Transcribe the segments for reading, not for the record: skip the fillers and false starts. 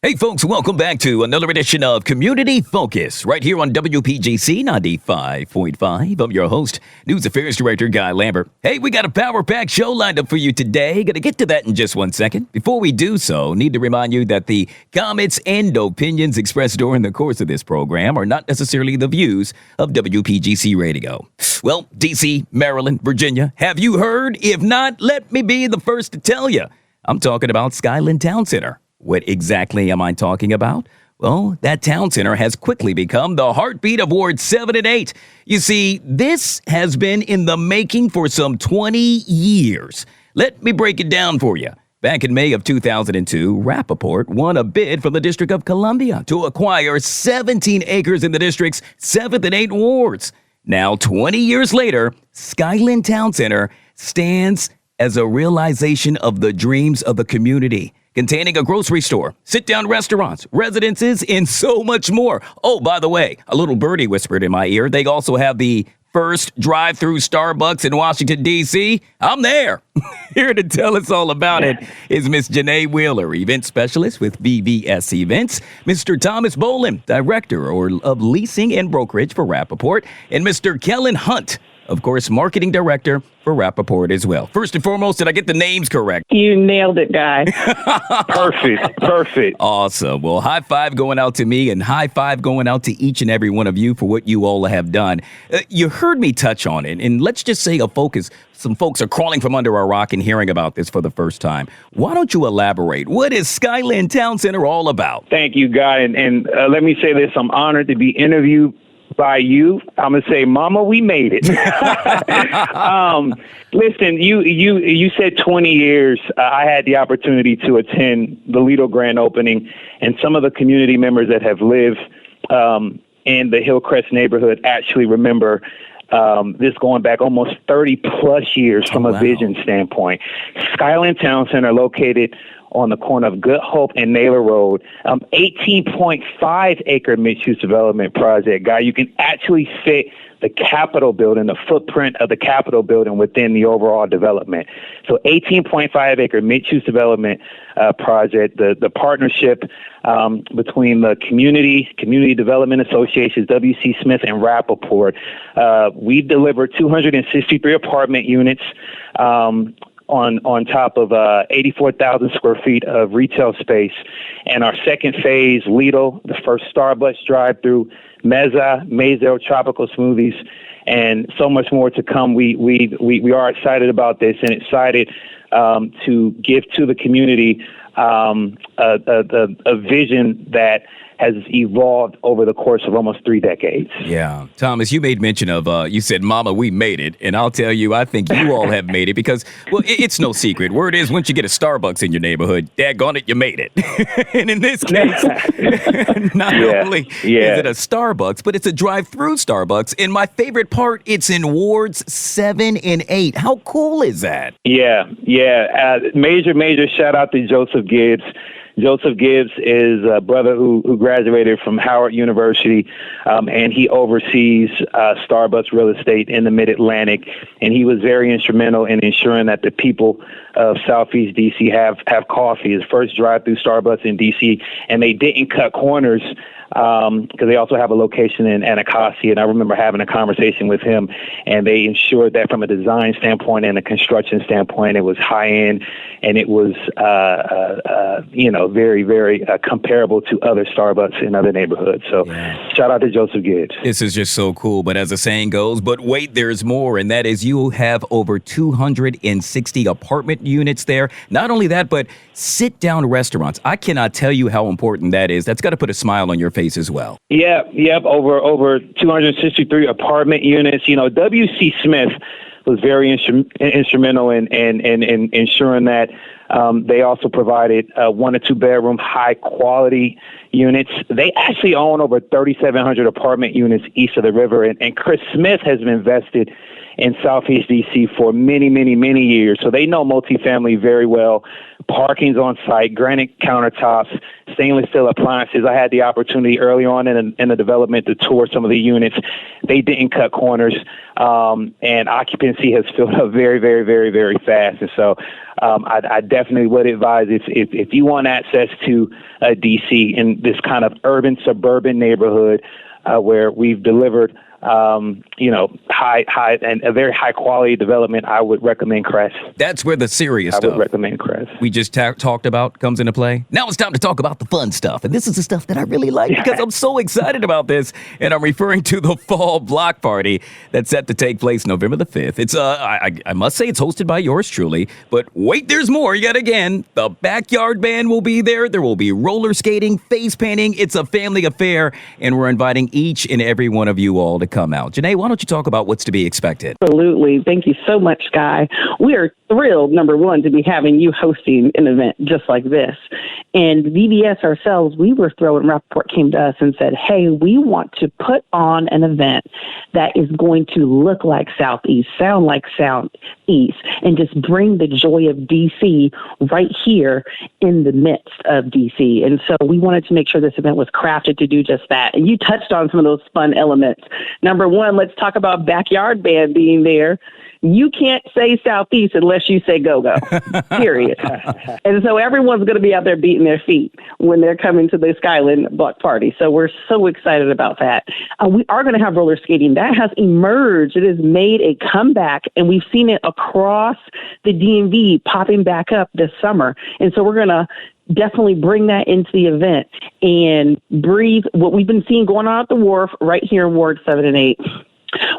Hey folks, welcome back to another edition of Community Focus right here on WPGC 95.5. I'm your host, News Affairs Director Guy Lambert. Hey, we got a power-packed show lined up for you today. Gonna get to that in just 1 second. Before we do so, need to remind you that the comments and opinions expressed during the course of this program are not necessarily the views of WPGC Radio. Well, DC, Maryland, Virginia, have you heard? If not, let me be the first to tell you. I'm talking about Skyland Town Center. What exactly am I talking about? Well, that town center has quickly become the heartbeat of Wards 7 and 8. You see, this has been in the making for some 20 years. Let me break it down for you. Back in May of 2002, Rappaport won a bid from the District of Columbia to acquire 17 acres in the district's 7th and 8th wards. Now, 20 years later, Skyland Town Center stands as a realization of the dreams of the community, containing a grocery store, sit-down restaurants, residences, and so much more. Oh, by the way, a little birdie whispered in my ear, they also have the first drive-through Starbucks in Washington, D.C. I'm there. Here to tell us all about it is Miss Janae Wheeler, event specialist with BBS Events, Mr. Thomas Bolin, director of leasing and brokerage for Rappaport, and Mr. Kellen Hunt, of course, marketing director for Rappaport as well. First and foremost, did I get the names correct? You nailed it, Guy. Perfect. Awesome. Well, high five going out to me and high five going out to each and every one of you for what you all have done. You heard me touch on it, and let's just say some folks are crawling from under a rock and hearing about this for the first time. Why don't you elaborate? What is Skyland Town Center all about? Thank you, Guy. And let me say this. I'm honored to be interviewed by you. I'm going to say, Mama, we made it. Listen, you said 20 years. I had the opportunity to attend the Lido grand opening, and some of the community members that have lived in the Hillcrest neighborhood actually remember this going back almost 30 plus years from a vision standpoint. Skyland Town Center, located on the corner of Good Hope and Naylor Road, 18.5 acre mixed-use development project. Guy, you can actually fit the Capitol building, the footprint of the Capitol building within the overall development. So 18.5 acre mixed-use development project, the partnership between the Community Development Associations, W.C. Smith, and Rappaport. We've delivered 263 apartment units, on top of 84,000 square feet of retail space. And our second phase, Lido, the first Starbucks drive-through, Meza, Mazel Tropical Smoothies, and so much more to come. We are excited about this and excited to give to the community a vision that has evolved over the course of almost 3 decades. Yeah. Thomas, you made mention of, you said, Mama, we made it. And I'll tell you, I think you all have made it because, well, it's no secret. Word is, once you get a Starbucks in your neighborhood, daggone it, you made it. And in this case, not only is it a Starbucks, but it's a drive-through Starbucks. And my favorite part, it's in Wards 7 and 8. How cool is that? Yeah. Major shout out to Joseph Gibbs. Joseph Gibbs is a brother who graduated from Howard University, and he oversees Starbucks real estate in the Mid-Atlantic. And he was very instrumental in ensuring that the people of Southeast D.C. have coffee. His first drive-through Starbucks in D.C., and they didn't cut corners because they also have a location in Anacostia. And I remember having a conversation with him, and they ensured that from a design standpoint and a construction standpoint, it was high-end, and it was, very, very comparable to other Starbucks in other neighborhoods. So shout out to Joseph Gibbs. This is just so cool. But as the saying goes, but wait, there's more. And that is you have over 260 apartment units there. Not only that, but sit-down restaurants. I cannot tell you how important that is. That's got to put a smile on your face as well. Yep. Over 263 apartment units. W.C. Smith was very instrumental in ensuring that they also provided 1 or 2 bedroom high quality units. They actually own over 3,700 apartment units east of the river. And Chris Smith has been invested in Southeast D.C. for many, many, many years. So they know multifamily very well. Parking's on site, granite countertops, stainless steel appliances. I had the opportunity early on in the development to tour some of the units. They didn't cut corners, and occupancy has filled up very, very, very, very fast. And so I definitely would advise if you want access to DC in this kind of urban suburban neighborhood where we've delivered high and a very high quality development, I would recommend Crest. That's where the serious stuff I would recommend Crest. we just talked about comes into play. Now it's time to talk about the fun stuff. And this is the stuff that I really like because I'm so excited about this. And I'm referring to the fall block party that's set to take place November the 5th. It's I must say it's hosted by yours truly. But wait, there's more yet again. The backyard band will be there. There will be roller skating, face painting. It's a family affair. And we're inviting each and every one of you all to come out. Janae, why don't you talk about what's to be expected? Absolutely. Thank you so much, Guy. We are thrilled, number one, to be having you hosting an event just like this. And VBS ourselves, we were thrilled when Rappaport came to us and said, hey, we want to put on an event that is going to look like Southeast, sound like Southeast, and just bring the joy of DC right here in the midst of DC. And so we wanted to make sure this event was crafted to do just that. And you touched on some of those fun elements. Number one, let's talk about backyard band being there. You can't say Southeast unless you say go-go, period. And so everyone's going to be out there beating their feet when they're coming to the Skyland block party. So we're so excited about that. We are going to have roller skating. That has emerged. It has made a comeback, and we've seen it across the DMV popping back up this summer. And so we're going to definitely bring that into the event and breathe what we've been seeing going on at the wharf right here in Ward 7 and 8.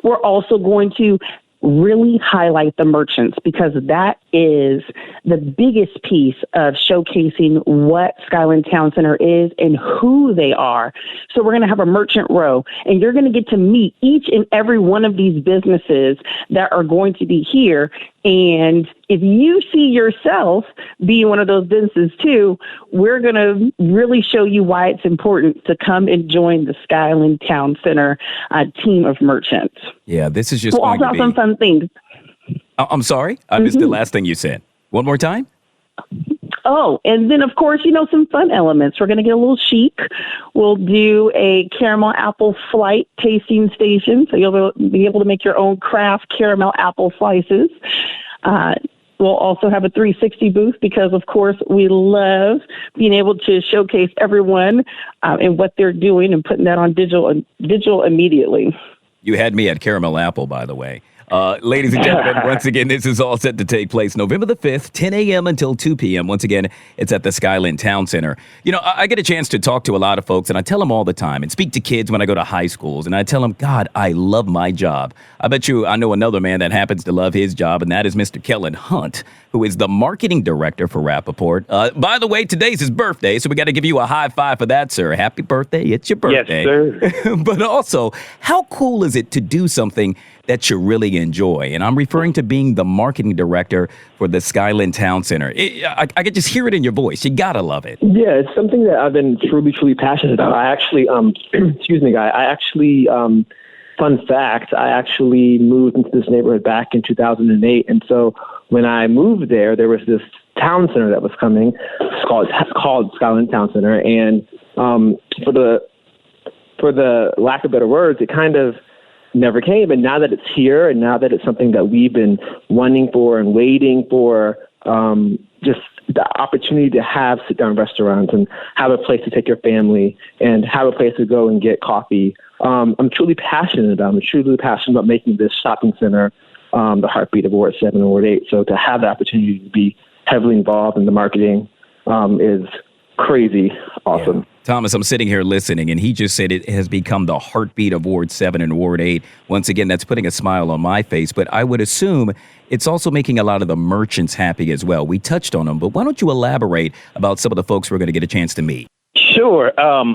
We're also going to really highlight the merchants because that is the biggest piece of showcasing what Skyland Town Center is and who they are. So we're going to have a merchant row, and you're going to get to meet each and every one of these businesses that are going to be here. And if you see yourself being one of those businesses too, we're going to really show you why it's important to come and join the Skyland Town Center team of merchants. Yeah, this is just we'll going also to have be... some fun things. I'm sorry? I missed the last thing you said. One more time? Oh, and then, of course, some fun elements. We're going to get a little chic. We'll do a caramel apple flight tasting station, so you'll be able to make your own craft caramel apple slices. We'll also have a 360 booth because, of course, we love being able to showcase everyone and what they're doing and putting that on digital immediately. You had me at caramel apple, by the way. Ladies and gentlemen, once again, this is all set to take place November the 5th, 10 a.m. until 2 p.m. Once again, it's at the Skyland Town Center. I get a chance to talk to a lot of folks, and I tell them all the time, and speak to kids when I go to high schools, and I tell them, God, I love my job. I bet you I know another man that happens to love his job, and that is Mr. Kellen Hunt, who is the marketing director for Rappaport. By the way, today's his birthday, so we got to give you a high five for that, sir. Happy birthday. It's your birthday. Yes, sir. But also, how cool is it to do something that you really enjoy? And I'm referring to being the marketing director for the Skyland Town Center. I can just hear it in your voice. You gotta love it. Yeah, it's something that I've been truly passionate about. I actually, excuse me, Guy. Fun fact, I actually moved into this neighborhood back in 2008. And so when I moved there was this town center that was coming. It's called Skyland Town Center. And for the lack of better words, it kind of never came. And now that it's here, and now that it's something that we've been wanting for and waiting for, just the opportunity to have sit-down restaurants and have a place to take your family and have a place to go and get coffee. I'm truly passionate about making this shopping center the heartbeat of Ward 7 and Ward 8. So to have the opportunity to be heavily involved in the marketing is crazy awesome. Yeah. Thomas, I'm sitting here listening, and he just said it has become the heartbeat of Ward 7 and Ward 8. Once again, that's putting a smile on my face, but I would assume it's also making a lot of the merchants happy as well. We touched on them, but why don't you elaborate about some of the folks we're going to get a chance to meet? Sure.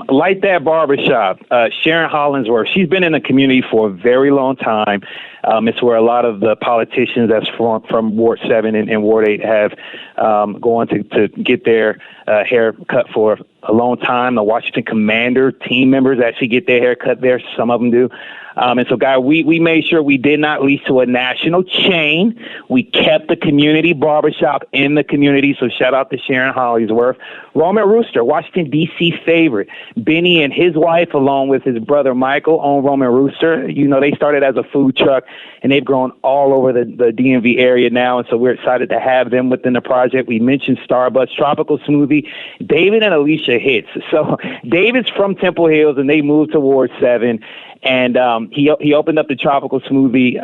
Like that barbershop, Sharon Hollingsworth, she's been in the community for a very long time. It's where a lot of the politicians that's from Ward 7 and Ward 8 have gone to get their hair cut for a long time. The Washington Commander team members actually get their hair cut there. Some of them do. And so, Guy, we made sure we did not lease to a national chain. We kept the community barbershop in the community. So shout out to Sharon Hollingsworth. Roman Rooster, Washington, D.C. favorite. Benny and his wife, along with his brother Michael, own Roman Rooster. They started as a food truck. and they've grown all over the DMV area now. And so we're excited to have them within the project. We mentioned Starbucks, Tropical Smoothie, David and Alicia Hitz. So David's from Temple Hills, and they moved to Ward 7. And he opened up the Tropical Smoothie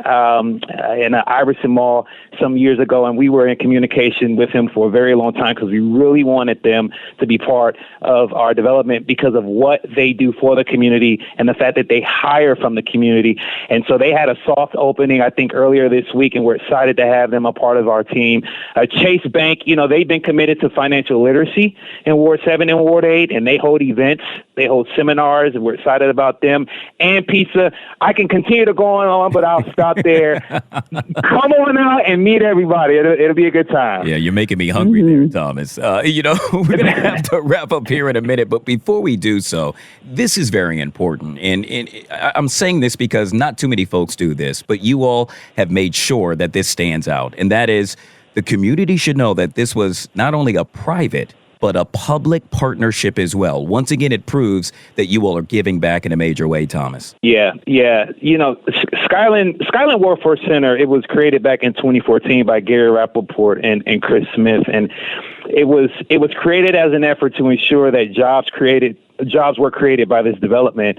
in Iverson Mall some years ago, and we were in communication with him for a very long time because we really wanted them to be part of our development because of what they do for the community and the fact that they hire from the community. And so they had a soft opening, I think, earlier this week, and we're excited to have them a part of our team. Chase Bank, they've been committed to financial literacy in Ward 7 and Ward 8, and they hold events, they hold seminars, and we're excited about them. And pizza. I can continue to go on, but I'll stop there. Come on out and meet everybody. It'll be a good time. Yeah, you're making me hungry there, Thomas. We're going to have to wrap up here in a minute, but before we do so, this is very important. And I'm saying this because not too many folks do this, but you all have made sure that this stands out. And that is the community should know that this was not only a private, but a public partnership as well. Once again, it proves that you all are giving back in a major way, Thomas. Yeah. Skyland Workforce Center, it was created back in 2014 by Gary Rappaport and Chris Smith. And it was created as an effort to ensure that jobs were created by this development.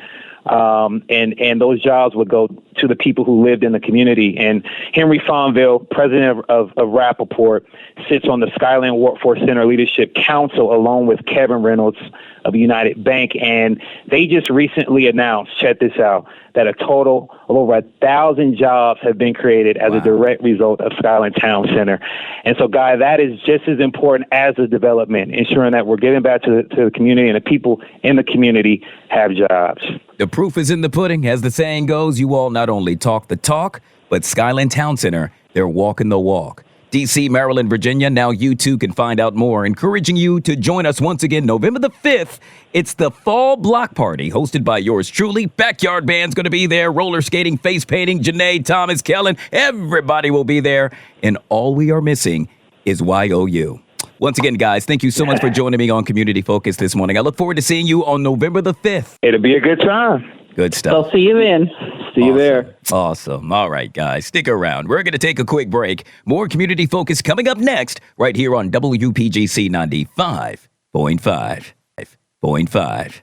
And those jobs would go to the people who lived in the community. And Henry Fonville, president of Rappaport, sits on the Skyland Workforce Center Leadership Council along with Kevin Reynolds of United Bank. And they just recently announced, check this out, that a total of over 1,000 jobs have been created as a direct result of Skyland Town Center. And so, Guy, that is just as important as the development, ensuring that we're giving back to the community and the people in the community have jobs. The proof is in the pudding. As the saying goes, you all not only talk the talk, but Skyland Town Center, they're walking the walk. D.C., Maryland, Virginia, now you too can find out more. Encouraging you to join us once again November the 5th. It's the Fall Block Party hosted by yours truly. Backyard Band's going to be there. Roller skating, face painting, Janae, Thomas, Kellen. Everybody will be there. And all we are missing is YOU. Once again, guys, thank you so much for joining me on Community Focus this morning. I look forward to seeing you on November the 5th. It'll be a good time. Good stuff. I'll see you then. See you there. Awesome. All right, guys, stick around. We're going to take a quick break. More Community Focus coming up next, right here on WPGC 95.5.